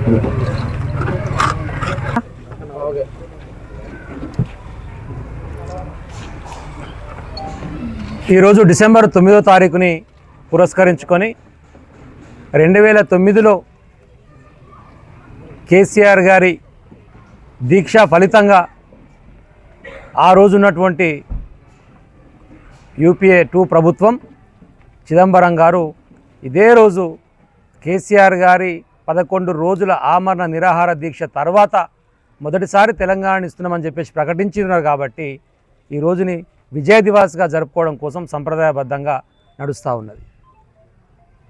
ఈరోజు డిసెంబర్ 9వ తారీఖుని పురస్కరించుకొని 2009లో కేసీఆర్ గారి దీక్ష ఫలితంగా ఆ రోజు ఉన్నటువంటి యూపీఏ 2 ప్రభుత్వం చిదంబరం గారు ఇదే రోజు కేసీఆర్ గారి 11 రోజుల ఆమరణ నిరాహార దీక్ష తర్వాత మొదటిసారి తెలంగాణ ఇస్తున్నామని చెప్పేసి ప్రకటించినారు. కాబట్టి ఈ రోజుని విజయ దివాస్గా జరుపుకోవడం కోసం సంప్రదాయబద్ధంగా నడుస్తూ ఉన్నది.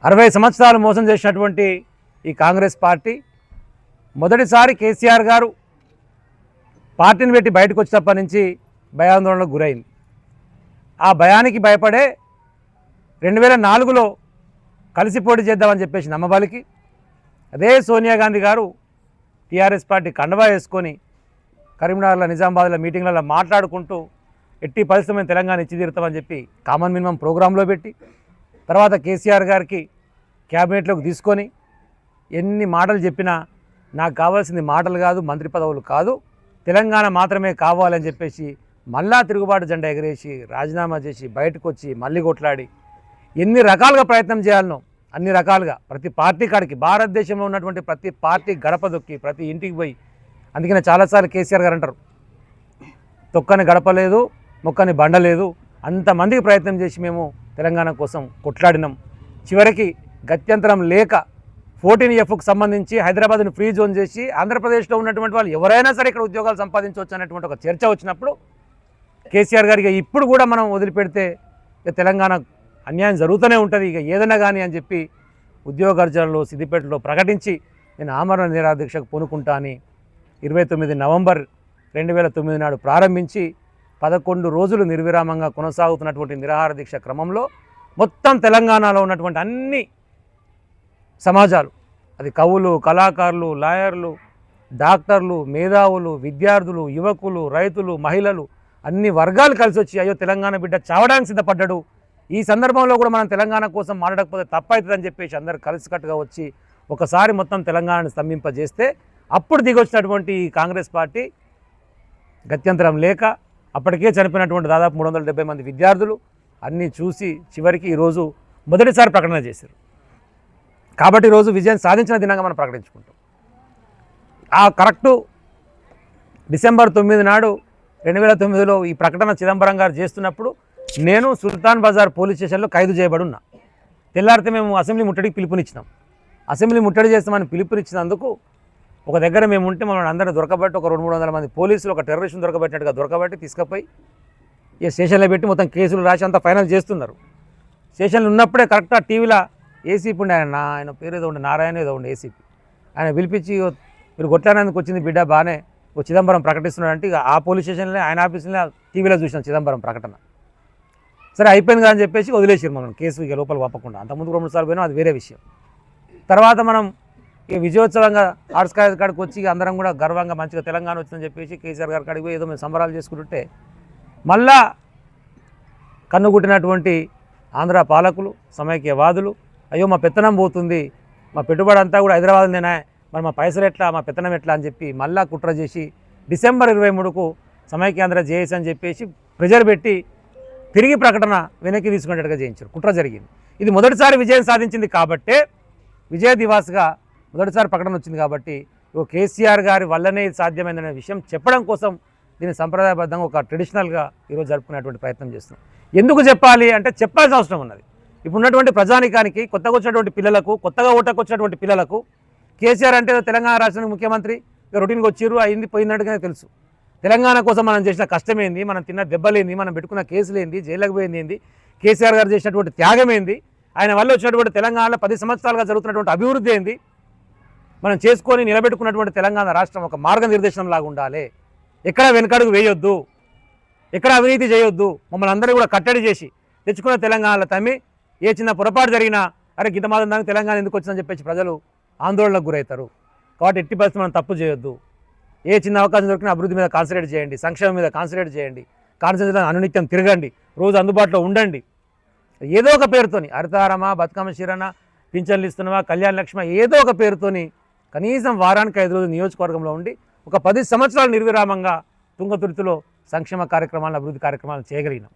60 సంవత్సరాలు మోసం చేసినటువంటి ఈ కాంగ్రెస్ పార్టీ మొదటిసారి కేసీఆర్ గారు పార్టీని పెట్టి బయటకు వచ్చినప్పటి నుంచి భయాందోళనకు గురైంది. ఆ భయానికి భయపడే 2004లో కలిసి పోటీ చేద్దామని చెప్పేసి నమ్మబలికి అదే సోనియా గాంధీ గారు టీఆర్ఎస్ పార్టీ కండవా వేసుకొని కరీంనగర్లో నిజామాబాద్లో మీటింగ్లలో మాట్లాడుకుంటూ ఎట్టి పరిస్థితుల్లో తెలంగాణ ఇచ్చి తీరుతామని చెప్పి కామన్ మినిమం ప్రోగ్రాంలో పెట్టి తర్వాత కేసీఆర్ గారికి క్యాబినెట్లోకి తీసుకొని ఎన్ని మాటలు చెప్పినా నాకు కావాల్సింది మాటలు కాదు, మంత్రి పదవులు కాదు, తెలంగాణ మాత్రమే కావాలని చెప్పేసి మళ్ళా తిరుగుబాటు జెండా ఎగరేసి రాజీనామా చేసి బయటకు వచ్చి మళ్ళీ కొట్లాడి ఎన్ని రకాలుగా ప్రయత్నం చేయాలనో అన్ని రకాలుగా ప్రతి పార్టీ కాడికి భారతదేశంలో ఉన్నటువంటి ప్రతి పార్టీ గడప దొక్కి ప్రతి ఇంటికి పోయి, అందుకనే చాలాసార్లు కేసీఆర్ గారు అంటారు తొక్కని గడప లేదు, మొక్కని బండ లేదు, అంతమందికి ప్రయత్నం చేసి మేము తెలంగాణ కోసం కొట్లాడినాం. చివరికి గత్యంతరం లేక 14Fకు సంబంధించి హైదరాబాద్ను ఫ్రీ జోన్ చేసి ఆంధ్రప్రదేశ్లో ఉన్నటువంటి వాళ్ళు ఎవరైనా సరే ఇక్కడ ఉద్యోగాలు సంపాదించవచ్చు అనేటువంటి ఒక చర్చ వచ్చినప్పుడు కేసీఆర్ గారికి ఇప్పుడు కూడా మనం వదిలిపెడితే తెలంగాణ అన్యాయం జరుగుతూనే ఉంటుంది, ఇక ఏదైనా కానీ అని చెప్పి ఉద్యోగార్జనలో సిద్దిపేటలో ప్రకటించి నేను ఆమరణ నిరాహార దీక్షకు పూనుకుంటా అని 29 నవంబర్ 2009 నాడు ప్రారంభించి 11 రోజులు నిర్విరామంగా కొనసాగుతున్నటువంటి నిరాహార దీక్ష క్రమంలో మొత్తం తెలంగాణలో ఉన్నటువంటి అన్ని సమాజాలు, అది కవులు, కళాకారులు, లాయర్లు, డాక్టర్లు, మేధావులు, విద్యార్థులు, యువకులు, రైతులు, మహిళలు అన్ని వర్గాలు కలిసి వచ్చి అయ్యో తెలంగాణ బిడ్డ చావడానికి సిద్ధపడ్డాడు, ఈ సందర్భంలో కూడా మనం తెలంగాణ కోసం మాట్లాడకపోతే తప్పవుతుందని చెప్పేసి అందరు కలిసికట్టుగా వచ్చి ఒకసారి మొత్తం తెలంగాణను స్తంభింపజేస్తే అప్పుడు దిగొచ్చినటువంటి ఈ కాంగ్రెస్ పార్టీ గత్యంతరం లేక అప్పటికే చనిపోయినటువంటి దాదాపు 370 మంది విద్యార్థులు అన్నీ చూసి చివరికి ఈరోజు మొదటిసారి ప్రకటన చేశారు. కాబట్టి ఈరోజు విజయం సాధించిన దినంగా మనం ప్రకటించుకుంటాం. ఆ కరెక్టు డిసెంబర్ 9 నాడు 2009లో ఈ ప్రకటన చిదంబరం గారు చేస్తున్నప్పుడు నేను సుల్తాన్ బజార్ పోలీస్ స్టేషన్లో ఖైదు చేయబడి ఉన్నా. తెల్లారితే మేము అసెంబ్లీ ముట్టడికి పిలుపునిచ్చినాం. అసెంబ్లీ ముట్టడి చేస్తామని పిలుపునిచ్చినందుకు ఒక దగ్గర మేము ఉంటే మమ్మల్ని అందరూ దొరకబట్టి ఒక 200-300 మంది పోలీసులు ఒక టెర్రరిస్ట్ని దొరకబెట్టినట్టుగా దొరకబట్టి తీసుకుపోయి ఈ స్టేషన్లో పెట్టి మొత్తం కేసులు రాసి అంతా ఫైనల్ చేస్తున్నారు. స్టేషన్లో ఉన్నప్పుడే కరెక్ట్గా టీవీలో ఏసీపీ ఉండే ఆయన పేరు ఏదో ఉండే నారాయణ ఏదో ఉండే ఏసీపీ, ఆయన పిలిపించి మీరు కొట్లాడడానికి వచ్చింది బిడ్డ బాగానే చిదంబరం ప్రకటిస్తున్నాడంటే ఇక ఆ పోలీస్ స్టేషన్లో ఆయన ఆఫీసులో టీవీలో చూసినాం చిదంబరం ప్రకటన. సరే అయిపోయింది అని చెప్పేసి వదిలేసారు మనం కేసు ఇక లోపల పంపకుండా. అంతకుముందు 2 సార్లు పోయినాం, అది వేరే విషయం. తర్వాత మనం ఇక విజయోత్సవంగా ఆర్ట్స్ కాలేజ్ కాడికి వచ్చి అందరం కూడా గర్వంగా మంచిగా తెలంగాణ వచ్చిందని చెప్పేసి కేసీఆర్ గారి కాడికి పోయి ఏదో మేము సంబరాలు చేసుకుంటుంటే మళ్ళా కన్నుగుట్టినటువంటి ఆంధ్ర పాలకులు, సమైక్యవాదులు అయ్యో మా పెత్తనం పోతుంది, మా పెట్టుబడి అంతా కూడా హైదరాబాద్లోనే, మరి మా పైసలు ఎట్లా, మా పెత్తనం ఎట్లా అని చెప్పి మళ్ళా కుట్ర చేసి డిసెంబర్ 23కు సమైక్యాంధ్ర జేఏసీ అని చెప్పేసి ప్రెజర్ పెట్టి తిరిగి ప్రకటన వెనక్కి తీసుకునేట్టుగా చేయించారు. కుట్ర జరిగింది. ఇది మొదటిసారి విజయం సాధించింది కాబట్టే విజయ దివాస్గా మొదటిసారి ప్రకటన వచ్చింది. కాబట్టి కేసీఆర్ గారి వల్లనే ఇది సాధ్యమైందనే విషయం చెప్పడం కోసం దీన్ని సంప్రదాయబద్ధంగా ఒక ట్రెడిషనల్గా ఈరోజు జరుపుకునేటువంటి ప్రయత్నం చేస్తున్నాం. ఎందుకు చెప్పాలి అంటే చెప్పాల్సిన అవసరం ఉన్నది. ఇప్పుడు ఉన్నటువంటి ప్రజానికానికి, కొత్తగా వచ్చినటువంటి పిల్లలకు, కొత్తగా ఓటకు వచ్చినటువంటి పిల్లలకు కేసీఆర్ అంటే తెలంగాణ రాష్ట్రానికి ముఖ్యమంత్రి రొటీన్గా వచ్చిర్రు అయింది పోయినట్టుగానే తెలుసు. తెలంగాణ కోసం మనం చేసిన కష్టమేంది, మనం తిన్న దెబ్బలేంది, మనం పెట్టుకున్న కేసులేంది, జైలుకు పోయింది ఏంది, కేసీఆర్ గారు చేసినటువంటి త్యాగం ఏంది, ఆయన వల్ల వచ్చినటువంటి తెలంగాణలో 10 సంవత్సరాలుగా జరుగుతున్నటువంటి అభివృద్ధి ఏంది, మనం చేసుకొని నిలబెట్టుకున్నటువంటి తెలంగాణ రాష్ట్రం ఒక మార్గనిర్దేశనం లాగా ఉండాలి. ఎక్కడ వెనకడుగు వేయొద్దు, ఎక్కడ అవినీతి చేయొద్దు, మమ్మల్ని అందరూ కూడా కట్టడి చేసి తెచ్చుకున్న తెలంగాణలో తమ్మి ఏ చిన్న పొరపాటు జరిగినా అరే గిత మాత్రం దానికి తెలంగాణ ఎందుకు వచ్చిందని చెప్పేసి ప్రజలు ఆందోళనకు గురవుతారు. కాబట్టి ఎట్టి పరిస్థితి మనం తప్పు చేయొద్దు. ఏ చిన్న అవకాశం దొరికినా అభివృద్ధి మీద కాన్సన్ట్రేట్ చేయండి, సంక్షేమం మీద కాన్సన్ట్రేట్ చేయండి, కాన్సన్ట్రేట్ అనునిత్యం తిరగండి, రోజు అందుబాటులో ఉండండి. ఏదో ఒక పేరుతోని హరితారమా, బతుకమ్మ శిరణ, పింఛన్లు ఇస్తున్నావా, కళ్యాణ లక్ష్మి, ఏదో ఒక పేరుతోని కనీసం వారానికి 5 రోజులు నియోజకవర్గంలో ఉండి ఒక 10 సంవత్సరాలు నిర్విరామంగా తుంగతుర్తిలో సంక్షేమ కార్యక్రమాలను అభివృద్ధి కార్యక్రమాలు చేయగలిగినాం.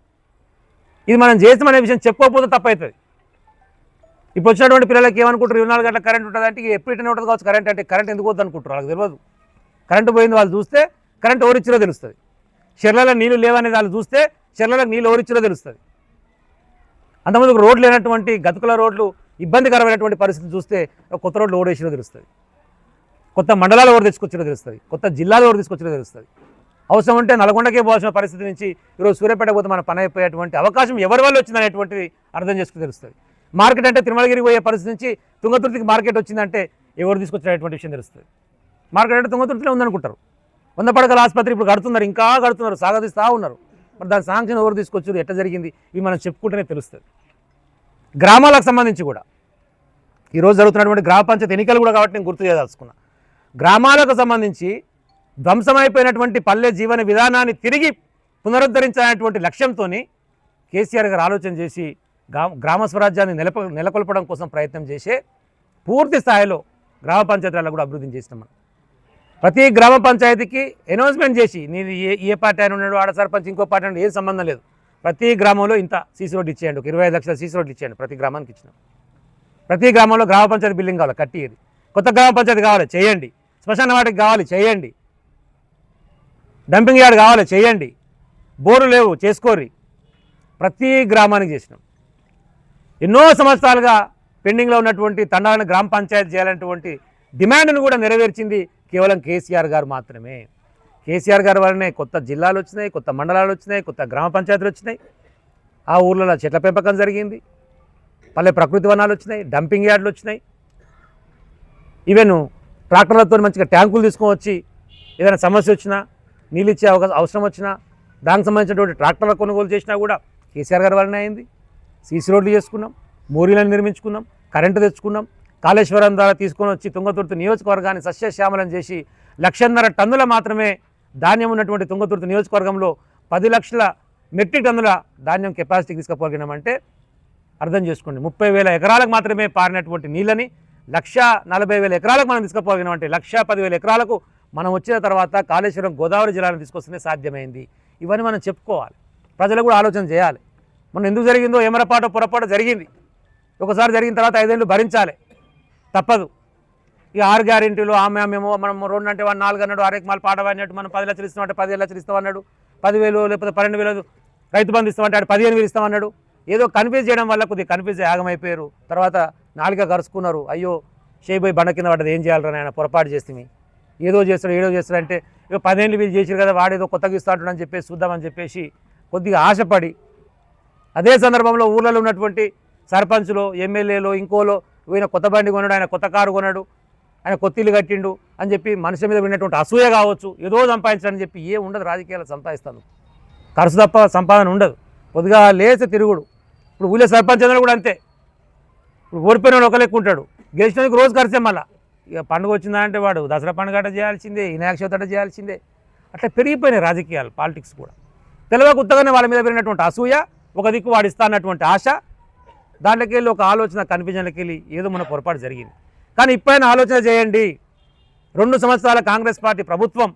ఇది మనం చేస్తామనే విషయం చెప్పుకోకపోతే తప్పవుతుంది. ఇప్పుడు వచ్చినటువంటి పిల్లలకి ఏమనుకుంటారు, 24 గంటల కరెంట్ ఉంటుంది అంటే ఎప్పుడు ఇట్లనే ఉంటుంది కావచ్చు కరెంట్ అంటే. కరెంట్ ఎందుకు వద్దు అనుకుంటారు, వాళ్ళకి తెలియదు. కరెంటు పోయింది వాళ్ళు చూస్తే కరెంట్ ఎవరిచ్చిరో తెలుస్తుంది. చెర్లలో నీళ్లు లేవనేది వాళ్ళు చూస్తే చెర్లలో నీళ్ళు ఎవరిచ్చిరో తెలుస్తుంది. అంతమంది రోడ్లు లేనటువంటి గతుకుల రోడ్లు ఇబ్బందికరమైనటువంటి పరిస్థితి చూస్తే కొత్త రోడ్లు ఓడేసిరో తెలుస్తుంది. కొత్త మండలాలు ఎవరు తెచ్చుకొచ్చిరో తెలుస్తుంది. కొత్త జిల్లాలు ఎవరు తీసుకొచ్చిరో తెలుస్తుంది. అవసరం ఉంటే నల్గొండకే పోవాల్సిన పరిస్థితి నుంచి ఈరోజు సూర్యాపేట పోతే మన పని అయిపోయేటువంటి అవకాశం ఎవరి వల్ల వచ్చిందనేటువంటిది అర్థం చేసుకుని తెలుస్తుంది. మార్కెట్ అంటే తిరుమలగిరికి పోయే పరిస్థితి నుంచి తుంగతుర్తికి మార్కెట్ వచ్చిందంటే ఎవరు తీసుకొచ్చినటువంటి విషయం తెలుస్తుంది. మార్కెట్ అంటే తుంగతుర్తిలో ఉందనుకుంటారు. 100 పడకల ఆసుపత్రి ఇప్పుడు కడుతున్నారు, ఇంకా కడుతున్నారు, సాగదీస్తూ ఉన్నారు. మరి దాని శాంక్షన్ ఎవరు తీసుకొచ్చారు, ఎట్లా జరిగింది, ఇవి మనం చెప్పుకుంటేనే తెలుస్తుంది. గ్రామాలకు సంబంధించి కూడా ఈరోజు జరుగుతున్నటువంటి గ్రామ పంచాయతీ ఎన్నికలు కూడా కాబట్టి నేను గుర్తు చేయదలుచుకున్నా. గ్రామాలకు సంబంధించి ధ్వంసమైపోయినటువంటి పల్లె జీవన విధానాన్ని తిరిగి పునరుద్ధరించాలనేటువంటి లక్ష్యంతో కేసీఆర్ గారు ఆలోచన చేసి గ్రామ స్వరాజ్యాన్ని నెలకొల్పడం కోసం ప్రయత్నం చేసే పూర్తి స్థాయిలో గ్రామ పంచాయతీలలో కూడా అభివృద్ధిని చేసినాం. మనం ప్రతి గ్రామ పంచాయతీకి అనౌన్స్మెంట్ చేసి నీది ఏ పార్టీ ఆయన ఉన్నాడు, ఆడ సర్పంచ్ ఇంకో పార్టీ ఉన్నాడు, ఏం సంబంధం లేదు, ప్రతి గ్రామంలో ఇంత సీసీ రోడ్డు ఇచ్చేయండి, ఒక 25 లక్షల సీసీ రోడ్లు ఇచ్చేయండి, ప్రతి గ్రామానికి ఇచ్చినాం. ప్రతి గ్రామంలో గ్రామ పంచాయతీ బిల్డింగ్ కావాలి కట్టిది, కొత్త గ్రామ పంచాయతీ కావాలి చేయండి, శ్మశాన వాటికి కావాలి చేయండి, డంపింగ్ యార్డ్ కావాలి చేయండి, బోరు లేవు చేసుకోర్రి, ప్రతి గ్రామానికి చేసినాం. ఎన్నో సంవత్సరాలుగా పెండింగ్లో ఉన్నటువంటి తండాలను గ్రామ పంచాయతీ చేయాలనేటువంటి డిమాండ్ను కూడా నెరవేర్చింది కేవలం కేసీఆర్ గారు మాత్రమే. కేసీఆర్ గారి వల్లనే కొత్త జిల్లాలు వచ్చినాయి, కొత్త మండలాలు వచ్చినాయి, కొత్త గ్రామ పంచాయతీలు వచ్చినాయి. ఆ ఊర్లలో చెట్ల పెంపకం జరిగింది, పల్లె ప్రకృతి వనాలు వచ్చినాయి, డంపింగ్ యార్డులు వచ్చినాయి. ఈవెన్ ట్రాక్టర్లతో మంచిగా ట్యాంకులు తీసుకొని వచ్చి ఏదైనా సమస్య వచ్చినా, నీళ్ళు ఇచ్చే అవసరం వచ్చినా దానికి సంబంధించినటువంటి ట్రాక్టర్ల కొనుగోలు చేసినా కూడా కేసీఆర్ గారి వల్లనే అయింది. సీసీ రోడ్లు చేసుకున్నాం, మోరీలను నిర్మించుకున్నాం, కరెంటు తెచ్చుకున్నాం. కాళేశ్వరం ద్వారా తీసుకొని వచ్చి తుంగతుర్తి నియోజకవర్గాన్ని సస్యశ్యామలం చేసి 1,50,000 టన్నుల మాత్రమే ధాన్యం ఉన్నటువంటి తుంగతుర్తి నియోజకవర్గంలో 10 లక్షల మెట్రిక్ టన్నుల ధాన్యం కెపాసిటీకి తీసుకుపోగినామంటే అర్థం చేసుకోండి. 30,000 ఎకరాలకు మాత్రమే పారినటువంటి నీళ్ళని 1,40,000 ఎకరాలకు మనం తీసుకుపోగినామంటే 1,10,000 ఎకరాలకు మనం వచ్చిన తర్వాత కాళేశ్వరం గోదావరి జిల్లాను తీసుకొస్తేనే సాధ్యమైంది. ఇవన్నీ మనం చెప్పుకోవాలి, ప్రజలు కూడా ఆలోచన చేయాలి. మనం ఎందుకు జరిగిందో ఏమరపాటు పొరపాటు జరిగింది, ఒకసారి జరిగిన తర్వాత 5 ఏళ్ళు భరించాలి, తప్పదు. ఇక 6 గ్యారెంటీలు ఆమెమో మనం 2 అంటే 4 అన్నాడు, 6 మాలు పాట పాడినట్టు మనం 10 లక్షలు ఇస్తామంటే 15 లక్షలు ఇస్తామన్నాడు, 10,000 లేకపోతే 12,000 రైతు బంధు ఇస్తామంటే 15,000 ఇస్తామన్నాడు. ఏదో కన్ఫ్యూజ్ చేయడం వల్ల కొద్దిగా కన్ఫ్యూజ్ ఆగమైపోయారు. తర్వాత నాలుక కరుచుకున్నారు, అయ్యో షేబోయ్ బండ కింద పడ్డది, ఏం చేయాలరా ఆయన పొరపాటు చేస్తే ఏదో చేస్తాడు అంటే ఇక 10 ఏళ్ళు వీళ్ళు చేసారు కదా, వాడేదో కొత్తగా ఇస్తా అంటాడని చెప్పేసి చూద్దామని చెప్పేసి కొద్దిగా ఆశపడి అదే సందర్భంలో ఊర్లలో ఉన్నటువంటి సర్పంచులు, ఎమ్మెల్యేలు, ఇంకోలో ఈయన కొత్త బండి కొన్నాడు, ఆయన కొత్త కారు కొన్నాడు, ఆయన కొత్త ఇల్లు కట్టిండు అని చెప్పి మనిషి మీద విన్నటువంటి అసూయ కావచ్చు, ఏదో సంపాదించాలని చెప్పి ఏం ఉండదు. రాజకీయాలు సంపాదిస్తాను, ఖర్చు తప్ప సంపాదన ఉండదు. కొద్దిగా లేస్తే తిరుగుడు. ఇప్పుడు ఊళ్ళో సర్పంచ్ అందరూ కూడా అంతే. ఇప్పుడు ఓడిపోయిన వాడు ఒక లెక్క ఉంటాడు, గెలిచినందుకు రోజు ఖర్చే. మళ్ళీ ఇక పండుగ వచ్చిందంటే వాడు దసరా పండుగ అట చేయాల్సిందే, వినాయక చవితి అట చేయాల్సిందే. అట్లా పెరిగిపోయినాయి రాజకీయాలు, పాలిటిక్స్ కూడా. తెలియక ఉత్తగానే వాళ్ళ మీద పెరిగినటువంటి అసూయ, ఒక దిక్కు వాడు ఇస్తా అన్నటువంటి ఆశ, దాంట్లోకి వెళ్ళి ఒక ఆలోచన కన్ఫ్యూజన్లోకి వెళ్ళి ఏదో మన పొరపాటు జరిగింది. కానీ ఇప్పుడైనా ఆలోచన చేయండి. 2 సంవత్సరాల కాంగ్రెస్ పార్టీ ప్రభుత్వం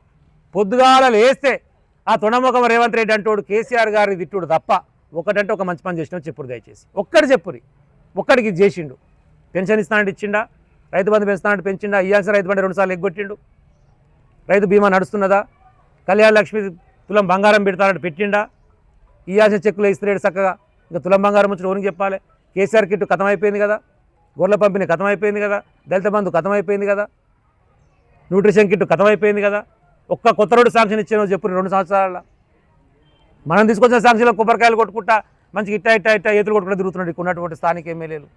పొద్దుగాల లేస్తే ఆ తొణముఖం రేవంత్ రెడ్డి అంటోడు కేసీఆర్ గారి తిట్టుడు తప్ప ఒకటంటే ఒక మంచి పని చేసినా చెప్పురు, దయచేసి ఒక్కటి చెప్పురి. ఒక్కడికి ఇది చేసిండు. పెన్షన్ ఇస్తానంటే ఇచ్చిండా, రైతు బంధు పెంచుతానంటే పెంచిండా, ఇయ్యాల్సిన రైతు బండి 2 సార్లు ఎగ్గొట్టిండు, రైతు బీమా నడుస్తున్నదా, కళ్యాణ లక్ష్మి తులం బంగారం పెడతానంటే పెట్టిండా, ఇయ్యాల్సిన చెక్కులు ఇస్తున్నాడు చక్కగా. ఇంకా తులం బంగారం వచ్చి ఓనికి చెప్పాలి. కేసీఆర్ కిట్టు కథం అయిపోయింది కదా, గొర్రెల పంపిణీ కథం అయిపోయింది కదా, దళిత బంధు కథం అయిపోయింది కదా, న్యూట్రిషన్ కిట్టు కథం అయిపోయింది కదా. ఒక్క కొత్త రోడ్డు శాంక్షన్ ఇచ్చాను చెప్పు 2 సంవత్సరాల. మనం తీసుకొచ్చిన శాంక్షన్లో కొబ్బరికాయలు కొట్టుకుంటా మంచిగా ఇట్టా ఏతులు కొట్టుకుంటూ తిరుగుతున్నాడు ఉన్నటువంటి స్థానిక ఎమ్మెల్యేలు.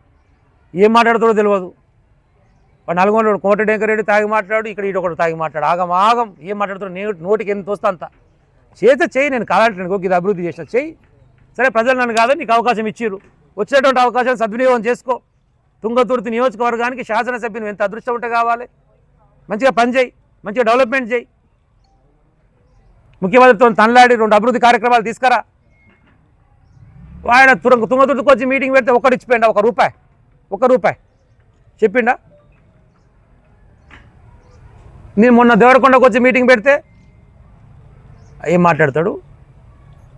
ఏం మాట్లాడుతాడో తెలియదు. వాడు నల్గొండ కోమటిరెడ్డి తాగి మాట్లాడు, ఇక్కడ ఒకటి తాగి మాట్లాడు, ఆగం ఏం మాట్లాడుతున్నాడు, నోటికి ఎంత వస్తా అంత చేస్తే చెయ్యి. నేను కాదంటే ఇది అభివృద్ధి చేసిన చెయ్యి. సరే ప్రజలు నన్ను కాదు, నీకు అవకాశం ఇచ్చిర్రు, వచ్చినటువంటి అవకాశాన్ని సద్వినియోగం చేసుకో. తుంగతుర్తి నియోజకవర్గానికి శాసనసభ్యుని ఎంత అదృష్టం ఉంటే కావాలి. మంచిగా పని చేయి, మంచిగా డెవలప్మెంట్ చేయి, ముఖ్యమంత్రితో తనలాడి 2 అభివృద్ధి కార్యక్రమాలు తీసుకురా. ఆయన తుంగతుర్తికి వచ్చి మీటింగ్ పెడితే ఒక్కడు ఇచ్చిపోయిండా, ₹1 చెప్పిండా? నేను మొన్న దేవరకొండకు వచ్చి మీటింగ్ పెడితే ఏం మాట్లాడతాడు?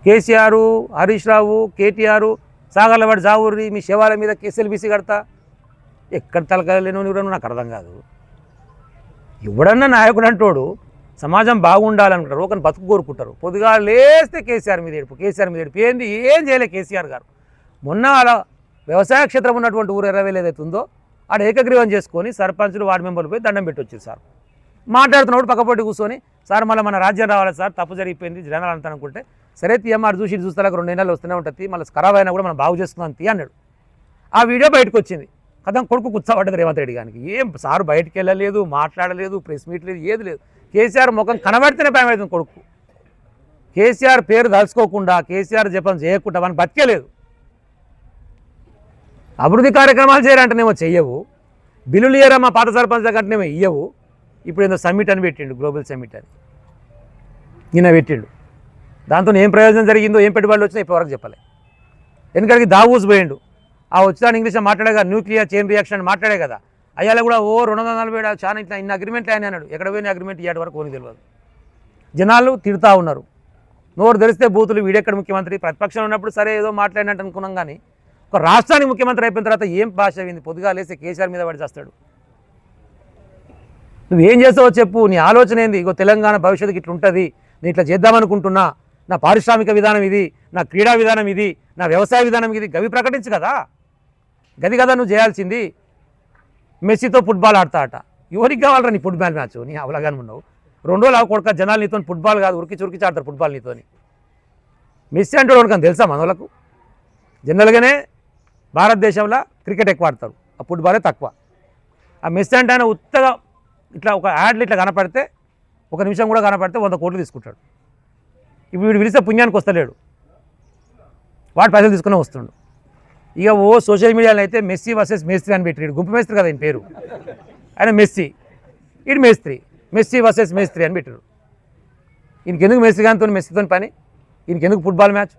కేసీఆర్, హరీష్ రావు, కేటీఆర్ సాగర్లవాడి జావూరి మీ శవాల మీద కేసీఎల్బీసీ కడతా. ఎక్కడ తలకాయలేను నాకు అర్థం కాదు. ఎవడన్నా నాయకుడు అంటోడు సమాజం బాగుండాలనుకుంటారు, ఒకరిని బతుకు కోరుకుంటారు. పొద్దుగా లేస్తే కేసీఆర్ మీద ఏడుపు, కేసీఆర్ మీద ఏడుపు. ఏంది ఏం చేయలే కేసీఆర్ గారు. మొన్న అలా వ్యవసాయ క్షేత్రం ఉన్నటువంటి ఊరు 20,000 ఏదైతే ఉందో ఆడ ఏకగ్రీవం చేసుకొని సర్పంచులు వార్డు మెంబర్లు పోయి దండం పెట్టొచ్చారు సార్. మాట్లాడుతున్నప్పుడు పక్కపొట్టి కూర్చొని సార్ మళ్ళీ మన రాజ్యం రావాలి సార్, తప్పు జరిగిపోయింది జనాలు అంతా అనుకుంటే, సరే తీయమ్మాడు చూసి చూస్తాక 2 నెలలు వస్తూనే ఉంటుంది, మళ్ళీ ఖరాబ్ అయినా కూడా మనం బాగు చేస్తున్నాం తీ అన్నాడు. ఆ వీడియో బయటకు వచ్చింది. కథం కొడుకు కూర్చోబడ్డది రేవంత్ రెడ్డి గారికి. ఏం సార్ బయటికి వెళ్ళలేదు, మాట్లాడలేదు, ప్రెస్ మీట్ లేదు, ఏది లేదు. కేసీఆర్ ముఖం కనబడితేనే భయం అవుతుంది కొడుకు. కేసీఆర్ పేరు దలుచుకోకుండా, కేసీఆర్ జపం చేయకుండా మనం బతికేలేదు. అభివృద్ధి కార్యక్రమాలు చేయాలంటేనేమో చెయ్యవు, బిల్లులు ఇయ్యరా మా పాత సర్పంచ్ కంటేనేమో ఇయ్యవు. ఇప్పుడు ఏదో సమ్మిట్ అని పెట్టిండు, గ్లోబల్ సమ్మిట్ అని ఈయన పెట్టిండు. దాంతో ఏం ప్రయోజనం జరిగిందో, ఏం పెట్టుబడులు వచ్చినా ఇప్పటివరకు చెప్పలే. ఎందుకంటే దావూస్ పోయిండు, ఆ వచ్చాను ఇంగ్లీష్లో మాట్లాడే కదా, న్యూక్లియర్ చైన్ రియాక్షన్ మాట్లాడే కదా. అయ్యాల కూడా 240 చాలా ఇట్లా ఇన్ని అగ్రిమెంట్లు ఆయన అన్నాడు. ఎక్కడ పోయిన అగ్రిమెంట్ ఇయ్యాటి వరకు ఓని తెలియదు. జనాలు తిడుతూ ఉన్నారు. నోరు తెరిస్తే బూతులు. వీడెక్కడ ముఖ్యమంత్రి? ప్రతిపక్షం ఉన్నప్పుడు సరే ఏదో మాట్లాడినట్టు అనుకున్నాం, కానీ ఒక రాష్ట్రానికి ముఖ్యమంత్రి అయిపోయిన తర్వాత ఏం భాష అయింది? పొద్దుగా లేస్తే కేసీఆర్ మీద పడి చేస్తాడు. నువ్వేం చేస్తావో చెప్పు, నీ ఆలోచన ఏంది? ఇగో తెలంగాణ భవిష్యత్తుకి ఇట్లా ఉంటుంది, నేను ఇట్లా చేద్దామనుకుంటున్నా, నా పారిశ్రామిక విధానం ఇది, నా క్రీడా విధానం ఇది, నా వ్యవసాయ విధానం ఇది, గవి ప్రకటించు కదా. గది కదా నువ్వు చేయాల్సింది. మెస్సీతో ఫుట్బాల్ ఆడతా అట. ఎవరికి కావాలరా నీ ఫుట్బాల్ మ్యాచ్? నీ అవలగానే ఉన్నావు. 2 రోజులు కొడుక జనాలు నీతో ఫుట్బాల్ కాదు ఉరికి చురికి ఆడతారు ఫుట్బాల్ నీతోని. మెస్సీ అంటే వాడికి తెలుసా మనోళ్ళకు? జనరల్గానే భారతదేశంలో క్రికెట్ ఎక్కువ ఆడతారు, ఆ ఫుట్బాలే తక్కువ. ఆ మెస్సీ అంటే ఆయన ఉత్తగా ఇట్లా ఒక యాడ్లు ఇట్లా కనపడితే, 1 నిమిషం కూడా కనపడితే 100 కోట్లు తీసుకుంటాడు. ఇప్పుడు వీడు పిలిస్తే పుణ్యానికి వస్తలేడు, వాడు పైసలు తీసుకునే వస్తుండు. ఇక సోషల్ మీడియాలో అయితే మెస్సీ వర్సెస్ మేస్త్రి అని పెట్టాడు. గుంపు మేస్త్రి కదా ఆయన పేరు, ఆయన మెస్సీ, ఇటు మేస్త్రి, మెస్సీ వర్సెస్ మేస్త్రి అని పెట్టారు. ఈయనకెందుకు మెస్సీ గానితో మెస్సీతో పని? ఈయనకెందుకు ఫుట్బాల్ మ్యాచ్?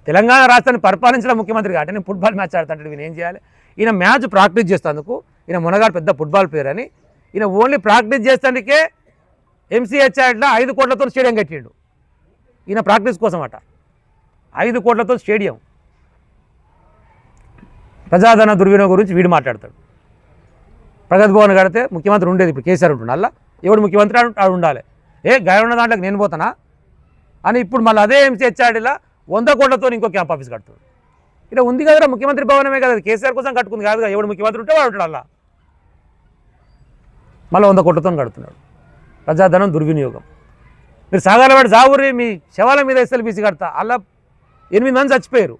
తెలంగాణ రాష్ట్రాన్ని పరిపాలించడం ముఖ్యమంత్రి కాబట్టి నేను ఫుట్బాల్ మ్యాచ్ ఆడుతుంటాడు. ఈయన ఏం చేయాలి? ఈయన మ్యాచ్ ప్రాక్టీస్ చేస్తేందుకు, ఈయన మునగాడు పెద్ద ఫుట్బాల్ ప్లేయర్ అని, ఈయన ఓన్లీ ప్రాక్టీస్ చేసేందుకే MCHలో 5 కోట్లతో స్టేడియం కట్టిండు. ఈయన ప్రాక్టీస్ కోసం అట 5 కోట్లతో స్టేడియం. ప్రజాధన దుర్వినియోగం గురించి వీడు మాట్లాడతాడు. ప్రగతి భవన్ కడితే ముఖ్యమంత్రి ఉండేది, ఇప్పుడు కేసీఆర్ ఉంటుండ. అలా ఎవడు ముఖ్యమంత్రి ఆడు ఉండాలి. గాయ ఉన్న దాంట్లోకి నేను పోతానా అని ఇప్పుడు మళ్ళీ అదే MCHలో 100 కోట్లతో ఇంకో క్యాంప్ ఆఫీస్ కడుతుంది. ఇలా ఉంది కదరా, ముఖ్యమంత్రి భవనమే కదా, కేసీఆర్ కోసం కట్టుకుంది కాదుగా. ఎవడు ముఖ్యమంత్రి ఉంటే వాడు ఉంటాడు. అలా మళ్ళీ 100 కోట్లతో కడుతున్నాడు. ప్రజాధనం దుర్వినియోగం. మీరు సాగర్లవాడి జావూరి మీ శవాల మీద SLBC కడతా, అలా 8 మంది చచ్చిపోయారు.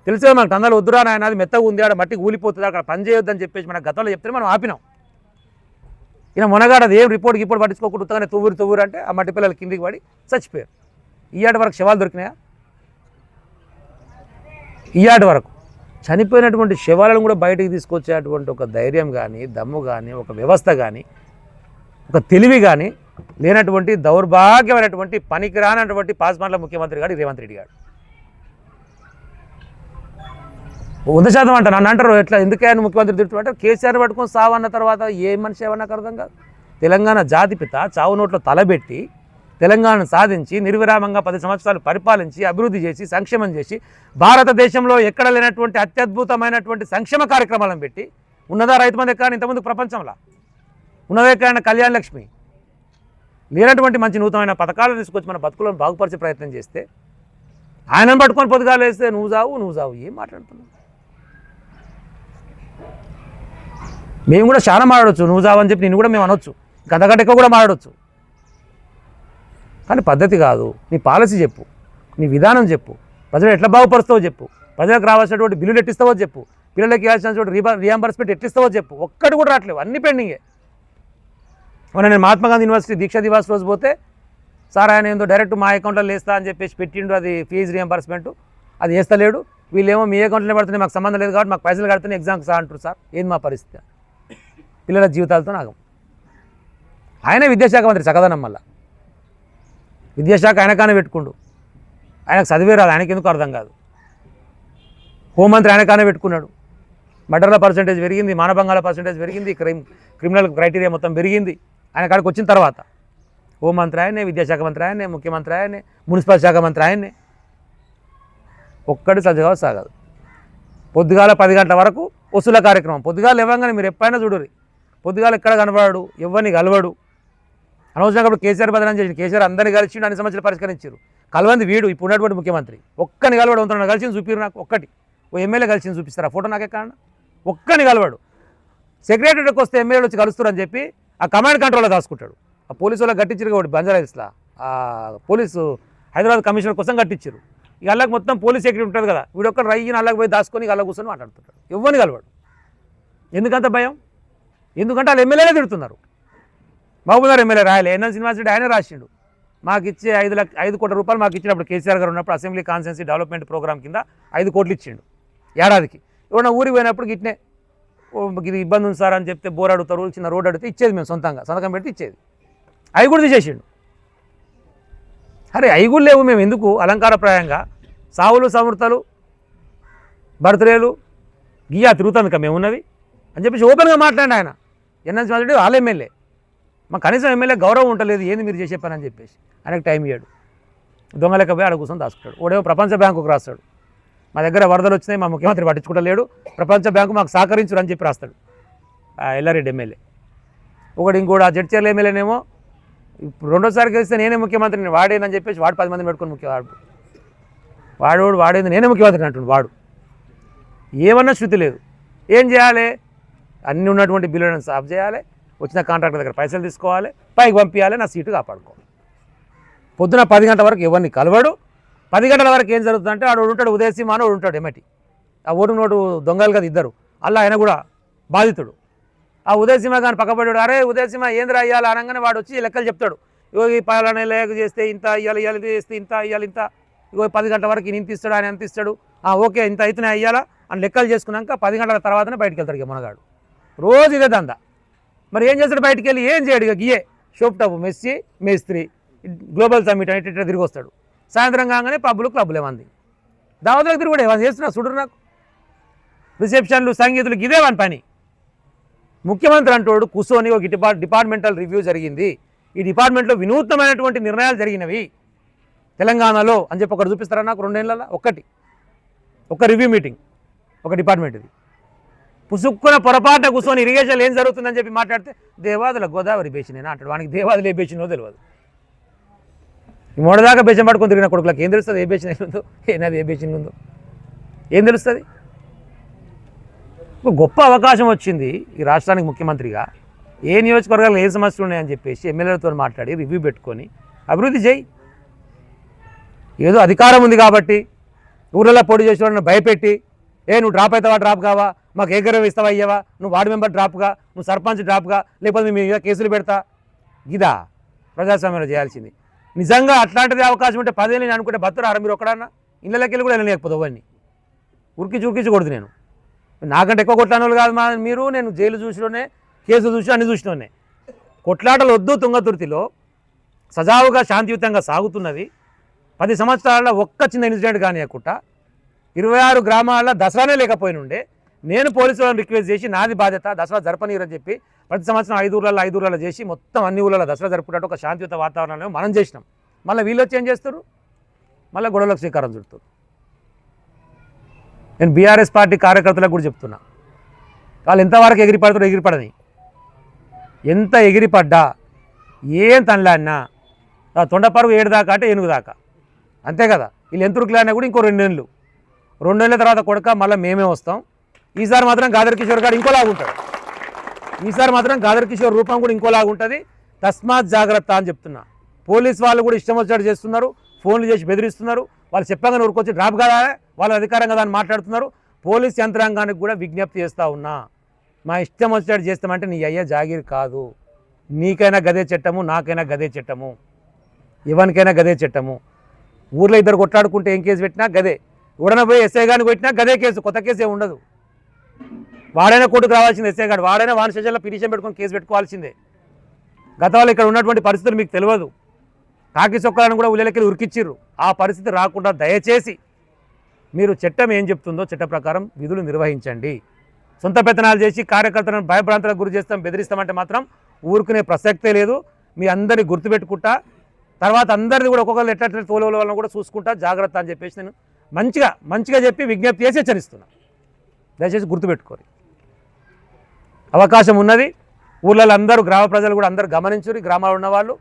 తెలిసే మనకు టందాలు వద్దురా నాయన, అది మెత్తగా ఉంది, ఆడ మట్టికి ఊలిపోతుంది, అక్కడ పని చేయొద్దని చెప్పేసి మన గతంలో చెప్తే మనం ఆపినాం. ఈయన మునగాడు అది ఏం రిపోర్ట్కి ఇప్పుడు పట్టించుకోకుండా ఉత్తగానే తువ్వురు అంటే ఆ మట్టి పిల్లలు కిందికి పడి చచ్చిపోయారు. ఈయాటి వరకు శవాలు దొరికినాయా? ఈయాటి వరకు చనిపోయినటువంటి శవాలను కూడా బయటికి తీసుకొచ్చేటువంటి ఒక ధైర్యం కానీ, దమ్ము కానీ, ఒక వ్యవస్థ కానీ, ఒక తెలివి కానీ లేనటువంటి దౌర్భాగ్యమైనటువంటి పనికిరానటువంటి పాస్మాన్ల ముఖ్యమంత్రి గారు రేవంత్ రెడ్డి గారు. 100% అంట. నన్ను అంటారు ఎట్లా, ఎందుకే ఆయన ముఖ్యమంత్రి తిట్టుకుంటారు? కేసీఆర్ పట్టుకొని సావన్న తర్వాత ఏ మనిషి ఏమన్నా అర్థం కాదు. తెలంగాణ జాతిపిత చావు నోట్లో తలబెట్టి తెలంగాణను సాధించి నిర్విరామంగా 10 సంవత్సరాలు పరిపాలించి అభివృద్ధి చేసి సంక్షేమం చేసి భారతదేశంలో ఎక్కడ లేనటువంటి అత్యద్భుతమైనటువంటి సంక్షేమ కార్యక్రమాలను పెట్టి ఉన్నదా రైతు మంది ఎక్కడ ఇంతకుముందు ప్రపంచంలో ఉన్నదా ఎక్కడైనా కళ్యాణ లక్ష్మి లేనటువంటి మంచి నూతనమైన పథకాలు తీసుకొచ్చి మన బతుకులను బాగుపరిచే ప్రయత్నం చేస్తే ఆయనను పట్టుకొని పొద్దుగాలు వేస్తే నువ్వు చావు ఏం మాట్లాడుతున్నావు? మేము కూడా చాలా మాట్లాడవచ్చు, నువ్వు చావు అని చెప్పి నిన్ను కూడా మేము అనొచ్చు, గంటగంటెక్క కూడా మాట్లాడవచ్చు. కానీ పద్ధతి కాదు. నీ పాలసీ చెప్పు, నీ విధానం చెప్పు, ప్రజలు ఎట్లా బాగుపరుస్తావో చెప్పు, ప్రజలకు రావాల్సినటువంటి బిల్లులు ఎట్టిస్తావో చెప్పు, పిల్లలకి ఇవ్వాల్సినటువంటి రియంబర్స్మెంట్ ఎట్టిస్తావో చెప్పు. ఒక్కటి కూడా రావట్లేవు, అన్ని పెండింగే. మొన్న నేను మహాత్మా గాంధీ యూనివర్సిటీ దీక్షా దివాస్ రోజు పోతే సార్ ఆయన ఏందో డైరెక్ట్ మా అకౌంట్లో వేస్తా అని చెప్పేసి పెట్టిండు, అది ఫీజు రియంబర్స్మెంట్, అది వేస్తలేడు. వీళ్ళేమో మీ అకౌంట్లోనే పడుతున్నాయి, మాకు సంబంధం లేదు కాబట్టి మాకు పైసలు కడుతున్నాయి ఎగ్జామ్కి సార్ అంటారు. సార్ ఏంది మా పరిస్థితి? పిల్లల జీవితాలతో నాగం. ఆయనే విద్యాశాఖ మంత్రి చక్కదనం, మళ్ళా విద్యాశాఖ ఆయనకానే పెట్టుకుండు. ఆయనకు చదివే రాదు, ఆయనకి ఎందుకు అర్థం కాదు. హోంమంత్రి ఆయనకానే పెట్టుకున్నాడు. మర్డర్ల పర్సెంటేజ్ పెరిగింది, మానభంగాల పర్సెంటేజ్ పెరిగింది, క్రిమినల్ క్రైటీరియా మొత్తం పెరిగింది. ఆయన కాడికి వచ్చిన తర్వాత హోంమంత్రి ఆయనే, విద్యాశాఖ మంత్రి ఆయనే, ముఖ్యమంత్రి ఆయనే, మున్సిపల్ శాఖ మంత్రి ఆయనే. ఒక్కటి సజగా సాగదు. పొద్దుగాల 10 గంటల వరకు వసూల కార్యక్రమం. పొద్దుగాల ఇవ్వగానే మీరు ఎప్పుడైనా చూడరు, పొద్దుగాల ఎక్కడ కనబడాడు, ఎవరిని కలవడు. అనవసరంగా ఇప్పుడు కేసీఆర్ బదనం చేసి కేసీఆర్ అందరినీ కలిసి అన్ని సమస్యలు పరిష్కరించారు. కలవంది వీడు ఇప్పుడు ఉన్నటువంటి ముఖ్యమంత్రి. ఒక్కని కలవడు, ఉంటున్నాడు కలిసి చూపిరు నాకు ఒక్కటి. ఓ ఎమ్మెల్యే కలిసి చూపిస్తారా ఫోటో నాకే కారణం? ఒక్కని కలవాడు. సెక్రటరీకి వస్తే ఎమ్మెల్యేలు వచ్చి కలుస్తారని చెప్పి ఆ కమాండ్ కంట్రోల్లో దాచుకుంటాడు. ఆ పోలీసు వాళ్ళకి గట్టించారు కాబట్టి బంజారాహిల్స్లో ఆ పోలీసు హైదరాబాద్ కమిషనర్ కోసం కట్టించారు. ఇక అల్లకి మొత్తం పోలీస్ సెక్రటరీ ఉంటుంది కదా, వీడు ఒక్కడు రయ్యిన అల్లకి పోయి దాచుకొని అల్ల కూర్చొని మాట్లాడుతుంటాడు. ఎవరిని కలవాడు. ఎందుకంత భయం? ఎందుకంటే వాళ్ళు ఎమ్మెల్యేనే తిడుతున్నారు. మహబూబ్నగర్ ఎమ్మెల్యే రాయలే, ఎన్ఎన్ శ్రీనివాసరెడ్డి ఆయనే రాసిండు. మాకు ఇచ్చే 5 కోట్ల రూపాయలు మాకు ఇచ్చినప్పుడు కేసీఆర్ గారు ఉన్నప్పుడు అసెంబ్లీ కాన్స్టిట్యున్సీ డెవలప్మెంట్ ప్రోగ్రామ్ కింద 5 కోట్లు ఇచ్చిండు ఏడాదికి. ఎవరైనా ఊరికి పోయినప్పుడు గిట్నే ఇది ఇబ్బంది ఉంది సార్ అని చెప్తే బోర్ అడుగుతారు, చిన్న రోడ్ అడిగితే ఇచ్చేది, మేము సొంతంగా సంతకం పెడితే ఇచ్చేది. అవి కూడా తీసేసిండు. అరే అవి కూడా లేవు, మేము ఎందుకు అలంకారప్రాయంగా సావులు సమృతలు బర్త్డేలు గియా తిరుగుతాం ఇక మేము ఉన్నవి అని చెప్పేసి ఓపెన్గా మాట్లాడి ఆయన. ఎన్ఎన్ శ్రీనివాసరెడ్డి వాళ్ళ ఎమ్మెల్యే, మాకు కనీసం ఎమ్మెల్యే గౌరవం ఉంటలేదు, ఏంది మీరు చేసే పని అని చెప్పేసి ఆయనకు టైం ఇయ్యాడు. దొంగలెక్క పోయి ఆడ కూర్చొని దాచుకుంటాడు. ఓడేమో ప్రపంచ బ్యాంకుకు రాస్తాడు, మా దగ్గర వరదలు వచ్చినాయి, మా ముఖ్యమంత్రి పట్టించుకుంటలేడు, ప్రపంచ బ్యాంకు మాకు సహకరించురు అని చెప్పి రాస్తాడు ఆ ఎల్లారెడ్డి ఎమ్మెల్యే. ఒకటి ఇంకోటి ఆ జడ్చర్ల ఎమ్మెల్యేనేమో ఇప్పుడు రెండోసారి కలిస్తే నేనే ముఖ్యమంత్రిని వాడేనని చెప్పేసి వాడు 10 మంది పెట్టుకుని వాడేది నేనే ముఖ్యమంత్రిని అంటుండు వాడు. ఏమన్నా శృతి లేదు. ఏం చేయాలి? అన్నీ ఉన్నటువంటి బిల్లులను సాఫ్ చేయాలి, వచ్చిన కాంట్రాక్టర్ దగ్గర పైసలు తీసుకోవాలి, పైకి పంపించాలి, నా సీటు కాపాడుకోవాలి. పొద్దున 10 గంటల వరకు ఎవరిని కలవడు. 10 గంటల వరకు ఏం జరుగుతుందంటే ఆడు ఉంటాడు, ఉదయసీమ అని ఉంటాడు ఎమ్మటి. ఆ ఓటు నోటు దొంగలు కదా ఇద్దరు, అలా ఆయన కూడా బాధితుడు. ఆ ఉదయసీమ కానీ పక్కపడ్డాడు, అరే ఉదయసీమ ఏంద్రా అయ్యాలి అనగానే వాడు వచ్చి లెక్కలు చెప్తాడు. ఇగో ఈ పలానా లేక చేస్తే ఇంత ఇవ్వాలి, ఇది చేస్తే ఇంత ఇవ్వాలి, ఇంత ఇగో 10 గంటల వరకు ఇంత ఇస్తాడు, ఆయన ఎంత ఇస్తాడు, ఓకే ఇంత అయితేనే అయ్యాలా అని లెక్కలు చేసుకున్నాక 10 గంటల తర్వాతనే బయటకు వెళ్తాడు. ఇక మనగాడు రోజు ఇదే దందా. మరి ఏం చేస్తాడు? బయటికి వెళ్ళి ఏం చేయడు. ఇక గియే షోప్ టాప్ మెస్సి మేస్త్రి గ్లోబల్ సమ్మిట్ అని ఇట్లా తిరిగి వస్తాడు. సాయంత్రం కాగానే పబ్బులు క్లబ్బులు ఏమంది దావతులకు తిరిగి కూడా ఏమన్నా చేస్తున్నా చూడరు. నాకు రిసెప్షన్లు సంగీతులు ఇదే వాని పని. ముఖ్యమంత్రి అంటోడు కూర్చొని ఒక డిపార్ట్మెంటల్ రివ్యూ జరిగింది, ఈ డిపార్ట్మెంట్లో వినూత్నమైనటువంటి నిర్ణయాలు జరిగినవి తెలంగాణలో అని చెప్పి ఒకటి చూపిస్తారా నాకు? 2 ఏళ్ళ ఒక రివ్యూ మీటింగ్ ఒక డిపార్ట్మెంట్. ఇది పుసుక్కున పొరపాటున కూర్చొని ఇరిగేషన్ ఏం జరుగుతుందని చెప్పి మాట్లాడితే దేవాదుల గోదావరి బేసినేనా అంటాడు. వానికి దేవాదులు ఏ బేసినో తెలియదు. ఈ మొదదాకా బేసం పట్టుకొని తిరిగిన కొడుకులకు ఏం తెలుస్తుంది ఏ బేసిన్ ఉందో, ఏనాది ఏ బేసిన్ ఉందో ఏం తెలుస్తుంది? ఒక గొప్ప అవకాశం వచ్చింది ఈ రాష్ట్రానికి ముఖ్యమంత్రిగా. ఏ నియోజకవర్గాలు ఏ సమస్యలు ఉన్నాయని చెప్పేసి ఎమ్మెల్యేలతో మాట్లాడి రివ్యూ పెట్టుకొని అభివృద్ధి చేయి. ఏదో అధికారం ఉంది కాబట్టి ఊళ్ళలో పోటీ చేసే వాళ్ళని భయపెట్టి నువ్వు డ్రాప్ అవుతావా, డ్రాప్ కావా, మాకు ఏకరం ఇస్తావా, అయ్యావా, నువ్వు వార్డు మెంబర్ డ్రాప్గా, నువ్వు సర్పంచ్ డ్రాప్గా, లేకపోతే మీ మీద కేసులు పెడతా, ఇదా ప్రజాస్వామ్యంలో చేయాల్సింది. నిజంగా అట్లాంటిది అవకాశం ఉంటే 10 ఏళ్ళు నేను అనుకుంటే బతురారా మీరు ఒక్కడన్నా? ఇళ్ళకి వెళ్ళి కూడా వెళ్ళలేకపోతే అవన్నీ ఉరికించి కొడుతు. నేను నాకంటే ఎక్కువ కొట్లాడిన వాళ్ళు కాదు మీరు. నేను జైలు చూసిలోనే, కేసులు చూసి అన్ని చూసినోనే. కొట్లాటలు వద్దు. తుంగతుర్తిలో సజావుగా శాంతియుతంగా సాగుతున్నది. 10 సంవత్సరాల్లో ఒక్క చిన్న ఇన్సిడెంట్ కానియకుండా 26 గ్రామాల్లో దసరానే లేకపోయినుండే నేను పోలీసు వాళ్ళని రిక్వెస్ట్ చేసి నాది బాధ్యత దసరా జరపనీరని చెప్పి ప్రతి సంవత్సరం 5 ఊళ్ళలో చేసి మొత్తం అన్ని ఊళ్ళలో దసరా జరుపుకుంటూ ఒక శాంతియుత వాతావరణంలో మనం చేసినాం. మళ్ళీ వీళ్ళు వచ్చి ఏం చేస్తారు? మళ్ళీ గొడవలకు శ్రీకారం చుడతారు. నేను బీఆర్ఎస్ పార్టీ కార్యకర్తలకు కూడా చెప్తున్నా, వాళ్ళు ఎంతవరకు ఎగిరిపడతారో ఎగిరిపడని. ఎంత ఎగిరిపడ్డా ఏం తనలాడినా తొండపరుగు 7 దాకా అంటే 8 దాకా అంతే కదా. వీళ్ళు ఎంత ఉరుకులాడినా కూడా ఇంకో 2 ఏళ్ళు, 2 ఏళ్ళ తర్వాత కొడక మళ్ళీ మేమే వస్తాం. ఈసారి మాత్రం గాదర్ కిషోర్ గారు ఇంకోలాగుంటాడు. ఈసారి మాత్రం గాదర్ కిషోర్ రూపం కూడా ఇంకోలాగుంటుంది. తస్మాత్ జాగ్రత్త అని చెప్తున్నా. పోలీస్ వాళ్ళు కూడా ఇష్టం వచ్చాడు చేస్తున్నారు, ఫోన్లు చేసి బెదిరిస్తున్నారు. వాళ్ళు చెప్పగానే ఊరుకొచ్చి డ్రాప్ కదా వాళ్ళ అధికారం కదా అని మాట్లాడుతున్నారు. పోలీస్ యంత్రాంగానికి కూడా విజ్ఞప్తి చేస్తూ ఉన్నా, మా ఇష్టం వచ్చాడు చేస్తామంటే నీ అయ్యా జాగీర్ కాదు. నీకైనా గదే చట్టము, నాకైనా గదే చట్టము, ఎవరికైనా గదే చట్టము. ఊర్లో ఇద్దరు కొట్లాడుకుంటే ఏం కేసు పెట్టినా గదే, ఎవడన పోయి ఎస్ఐ గారిని పెట్టినా గదే కేసు, కొత్త కేసు ఏమి ఉండదు. వాడైనా కోర్టుకు రావాల్సిందే ఎస్ఐ గారు, వాడైనా వాని స్టేషన్లో పిటిషన్ పెట్టుకొని కేసు పెట్టుకోవాల్సిందే. గతంలో ఇక్కడ ఉన్నటువంటి పరిస్థితులు మీకు తెలియదు. కాకి చొక్కాలను కూడా ఉల్లెలకి ఉరికిచ్చిర్రు. ఆ పరిస్థితి రాకుండా దయచేసి మీరు చట్టం ఏం చెప్తుందో చట్ట ప్రకారం విధులు నిర్వహించండి. సొంత పెత్తనాలు చేసి కార్యకర్తలను భయభ్రాంతులకు గురి చేస్తాం, బెదిరిస్తామంటే మాత్రం ఊరుకునే ప్రసక్తే లేదు. మీ అందరినీ గుర్తుపెట్టుకుంటా, తర్వాత అందరినీ కూడా ఒక్కొక్కరు ఎట్లా తోలే వాళ్ళని కూడా చూసుకుంటా, జాగ్రత్త అని చెప్పేసి నేను మంచిగా చెప్పి విజ్ఞప్తి చేసి హెచ్చరిస్తున్నా. దయచేసి గుర్తుపెట్టుకోరు. అవకాశం ఉన్నది. ఊళ్ళలో అందరూ, గ్రామ ప్రజలు కూడా అందరూ గమనించుని. గ్రామాల్లో ఉన్నవాళ్ళు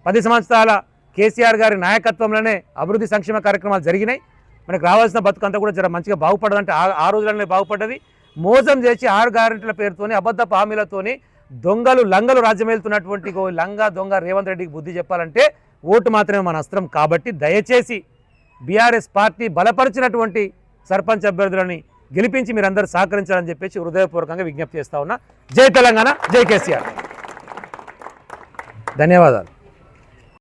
10 సంవత్సరాల కేసీఆర్ గారి నాయకత్వంలోనే అభివృద్ధి సంక్షేమ కార్యక్రమాలు జరిగినాయి. మనకు రావాల్సిన బతుకంతా కూడా జర మంచిగా బాగుపడదంటే ఆ రోజులనే బాగుపడ్డది. మోసం చేసి 6 గ్యారెంటీల పేరుతోని, అబద్ధపు హామీలతోని దొంగలు లంగలు రాజ్యమేలుతున్నటువంటి లంగా దొంగ రేవంత్ రెడ్డికి బుద్ధి చెప్పాలంటే ఓటు మాత్రమే మన అస్త్రం. కాబట్టి దయచేసి బీఆర్ఎస్ పార్టీ బలపరిచినటువంటి సర్పంచ్ అభ్యర్థులని గెలిపించి మీరందరూ సహకరించాలని చెప్పేసి హృదయపూర్వకంగా విజ్ఞప్తి చేస్తా ఉన్నా. జై తెలంగాణ, జై కేసీఆర్. ధన్యవాదాలు.